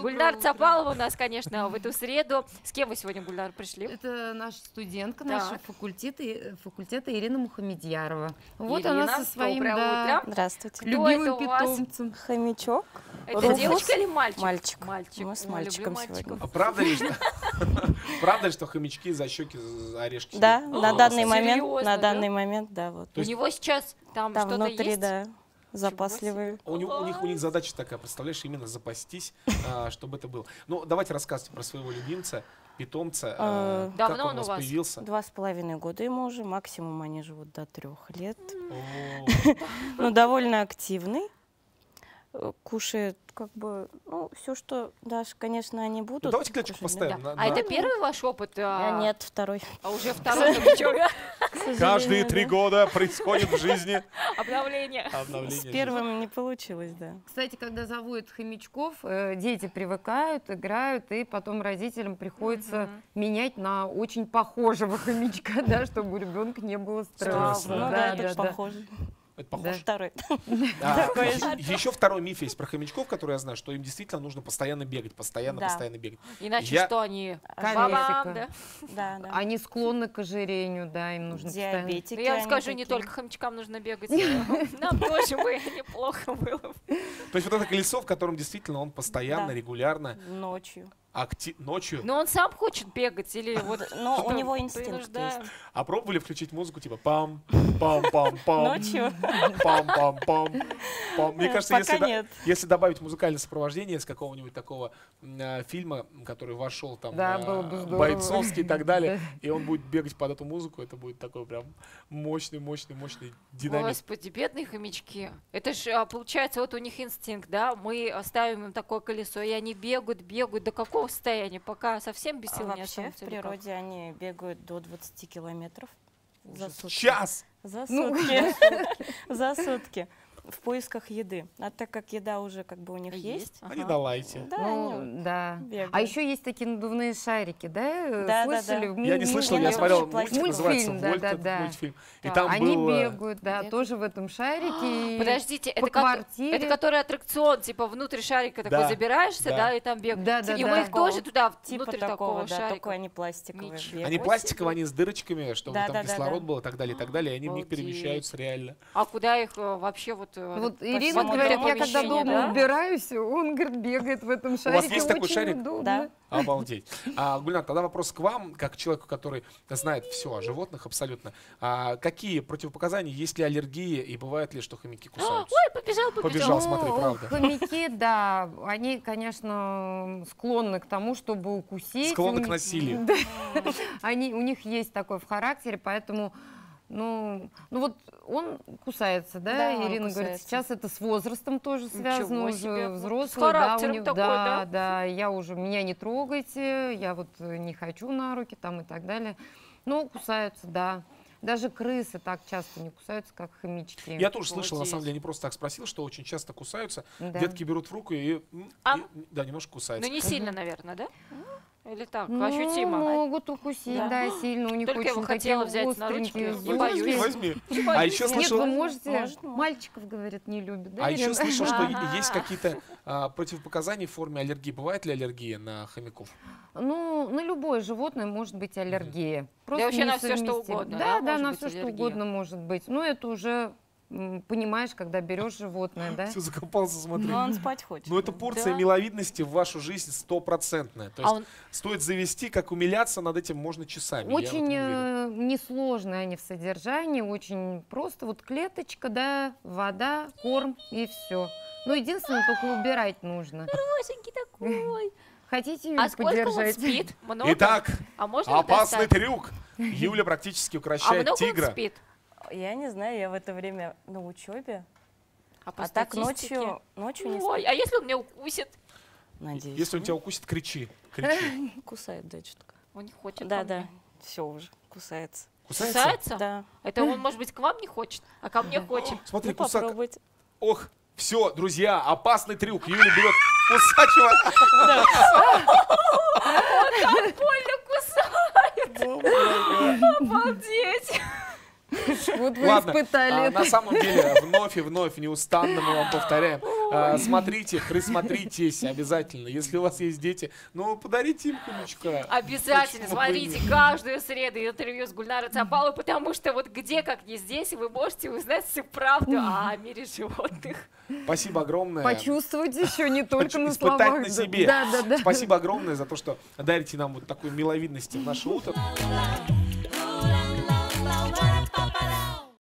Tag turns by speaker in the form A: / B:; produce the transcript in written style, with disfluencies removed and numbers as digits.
A: Гульнар Цапалова у нас, конечно, в эту среду. С кем вы сегодня, Гульнар, пришли?
B: Это наша студентка
A: Так.
B: нашего факультета Ирина Мухамедьярова. Вот
A: Ирина,
B: она со своим
A: доброе утро.
C: Здравствуйте.
A: Кто
B: любимым
A: это у вас?
B: питомцем.
C: Хомячок.
A: Это
C: Руфус.
A: девочка или мальчик?
C: Мальчик.
A: Мальчик.
C: Мы с
A: Ой,
C: мальчиком
A: люблю мальчиков.
C: сегодня.
D: А правда ли, что хомячки за щеки за орешки
C: Да,
D: съедят?
C: на данный момент,
A: серьезно,
C: на
A: да?
C: данный момент, да, вот.
A: У него сейчас там
C: Там
A: что-то
C: внутри,
A: есть?
C: да, запасливые.
D: У них задача такая, представляешь, именно запастись, чтобы это было. Ну, давайте рассказывайте про своего любимца, питомца. Как
A: Давно
D: он
A: он
D: у
A: у
D: вас
A: вас?
D: появился?
C: 2,5 года ему уже, максимум они живут до 3 лет.
D: О,
C: Ну, довольно активный. Кушает, как бы, ну, все, что дашь, конечно, они
D: ну,
C: будут.
D: давайте клеточку
C: кушать,
D: поставим.
A: Да.
D: на-
A: А
D: на-
A: это первый ваш опыт?
C: Нет, второй.
A: А уже второй хомячок, да?
C: к сожалению,
D: Каждые 3
C: да.
D: года происходит в жизни
A: Обновление.
D: обновление.
C: С
D: жизни.
C: первым не получилось, да.
B: Кстати, когда заводят хомячков, дети привыкают, играют, и потом родителям приходится менять на очень похожего хомячка, да, чтобы у ребенка не было стресса.
D: Стресса.
C: Ну да,
B: Да,
C: это
B: да, да.
C: похоже.
D: Это похоже.
C: Второй.
D: А, еще второй миф есть про хомячков, который я знаю, что им действительно нужно постоянно бегать, постоянно
C: Да.
D: бегать.
A: Иначе
D: Я-
A: что они?
B: Колесико.
A: Бабам, да?
C: Да, да.
B: Они склонны к ожирению, да, им нужно постоянно.
C: Диабетики.
A: Ну, я вам
C: они
A: скажу, не
C: такие.
A: только хомячкам нужно бегать. Нам тоже бы неплохо было.
D: То есть вот это колесо, в котором действительно он постоянно,
C: Да.
D: регулярно,
C: Ночью.
D: ночью.
A: Но он сам хочет бегать или вот...
C: Но
A: что,
C: у него инстинкт
A: принуждаем?
C: есть.
D: А пробовали включить музыку типа пам-пам-пам-пам,
C: Ночью?
D: пам-пам-пам, пам. Мне кажется,
C: Пока нет.
D: если добавить музыкальное сопровождение с какого-нибудь такого фильма, который вошел там
B: Да, было бы здорово.
D: бойцовский и так далее, и он будет бегать под эту музыку, это будет такой прям мощный динамик.
A: Господи, бедные хомячки. Это же, получается, вот у них инстинкт, да? Мы ставим им такое колесо, и они бегают до какого состояния? Пока совсем без сил не
C: Вообще
A: останутся.
C: в
A: или как?
C: природе они бегают до 20 километров за сутки.
D: Час!
C: За
B: Ну,
C: сутки. За сутки. В поисках еды. А так как еда уже как бы у них есть,
D: А не
A: Ага.
D: долайте.
C: да,
B: Ну,
C: они
B: да.
C: бегают.
B: А еще есть такие надувные шарики, да?
C: Да,
B: Слышали?
C: да.
D: Я не слышал, я
C: очень
D: смотрел
C: пластиковый.
D: мультик, называется
B: Мультфильм,
D: «Вольт»,
B: да-да-да.
D: этот мультфильм. И
A: Да.
D: там
B: Они
D: был,
B: бегают, да,
C: где-то.
B: тоже в этом шарике. и
A: Подождите,
B: по
A: это,
B: квартире.
A: это который аттракцион, типа внутрь шарика такой
D: Да,
A: забираешься,
D: да.
A: да, и там бегаешь.
B: Да, да,
A: И
B: да.
A: мы их тоже туда,
C: Типа
A: внутрь
C: такого, да,
A: шарика.
C: только они пластиковые.
A: Ничего.
C: бегают.
D: они пластиковые, они с дырочками, чтобы
C: Да,
D: там
C: да, да,
D: кислород
C: да.
D: был и так далее, и они в них
A: Обалдеть.
D: перемещаются реально.
A: А куда их вообще вот...
B: Вот
C: по
B: Ирина
C: всему
B: говорит,
C: дому
B: я когда
A: помещение,
B: дома
A: да?
B: убираюсь, он, говорит, бегает в этом шарике.
D: есть такой
B: очень
D: шарик?
B: удобно.
C: Да.
D: Обалдеть. Гульнар, тогда вопрос к вам, как человеку, который знает все о животных абсолютно. Какие противопоказания, есть ли аллергии и бывает ли, что хомяки кусаются?
A: Ой, побежал.
D: Побежал, смотри,
B: Ну,
D: правда.
B: Хомяки, да, они, конечно, склонны к тому, чтобы укусить.
D: Склонны
B: У
D: к
B: них-
D: насилию.
B: Да. У них есть такое в характере, поэтому, ну вот он кусается, да,
C: Да, он
B: Ирина говорит,
C: кусается.
B: сейчас это с возрастом тоже связано,
A: себе.
B: уже
A: Вот с
B: взрослый, да, у
A: характером
B: них,
A: такой, да?
B: да, я уже, меня не трогайте, я вот не хочу на руки там и так далее, но кусаются, да. Даже крысы так часто не кусаются, как хомячки.
D: Я тоже слышал, на
A: Обалдеть.
D: самом деле, не просто так спросил, что очень часто кусаются.
B: Да.
D: Детки берут в руку и,
A: А?
D: да, немножко
A: Ну
D: кусаются.
A: не сильно, наверное, да? Или так,
B: Ну,
A: ощутимо?
B: могут укусить,
A: Да.
B: да, сильно. У них
A: Только я
B: очень
A: бы хотела
B: такие
A: взять на ручки,
B: остренькие
A: не
B: зубы.
A: боюсь.
D: Возьми.
A: Не
D: А
A: боюсь.
D: еще
B: Нет,
D: слышал,
B: вы можете.
C: Может.
B: Мальчиков, говорят, не любят. Да,
D: а еще
B: Ирина?
D: слышал, что
A: Ага.
D: есть какие-то противопоказания в форме аллергии. Бывает ли аллергия на хомяков?
B: Ну, на любое животное может быть аллергия. Просто
A: вообще на всё, что
B: несовместимо.
A: угодно,
B: Да,
A: да,
B: да,
A: может
B: на
A: быть
B: все, что
A: аллергия?
B: угодно может быть. Ну, это уже понимаешь, когда берешь животное, да?
D: Все закопался, смотри.
C: Но он спать хочет.
D: Ну, это
C: да.
D: порция
A: Да.
D: миловидности в вашу жизнь стопроцентная. То
A: А
D: есть
A: он-
D: стоит завести, как умиляться над этим можно часами. я в этом
B: Очень
D: уверен.
B: несложные они в содержании, очень просто. Вот клеточка, да, вода, корм и все. Ну, единственное, только убирать нужно.
A: Хорошенький такой.
B: Хотите
A: А
B: ее
A: сколько он
B: подержать?
A: спит? Много?
D: Итак,
A: А можно ли
D: опасный
A: достать?
D: трюк. Юля практически
A: А
D: укращает
A: много
D: тигра.
A: он спит?
C: Я не знаю, я в это время на учебе.
A: по
C: А так
A: статистике?
C: ночью не
A: Ой,
C: спит.
A: а если он меня укусит?
C: Надеюсь.
D: Если он тебя укусит, кричи. Кричи.
C: Кусает, да, что-то.
A: Он не хочет.
C: Да,
A: ко
C: да.
A: мне.
C: Все уже, кусается.
D: Кусается?
A: Кусается?
C: Да.
A: Это он, может быть, к вам не хочет, а ко мне хочет.
D: Смотри,
C: Ну,
D: кусак.
C: попробуйте.
D: Ох, все, друзья, опасный трюк. Юля берет кусачего.
A: Больно кусает. Обалдеть.
B: Вот вы
D: Ладно,
B: испытали это.
D: на самом деле, вновь и вновь неустанно мы вам повторяем. Смотрите, присмотритесь обязательно. Если у вас есть дети, ну, подарите им хомячка.
A: Обязательно
D: Почему бы и
A: смотрите
D: нет?
A: каждую среду интервью с Гульнарой Цапаловой, потому что вот где, как не здесь, вы можете узнать всю правду о мире животных.
D: Спасибо огромное.
B: Почувствовать еще не только на
D: Испытать
B: словах.
D: на себе.
B: Да, да, да.
D: Спасибо огромное за то, что дарите нам вот такой миловидности в наше утро.
E: Ooh la la la la la la la la la la.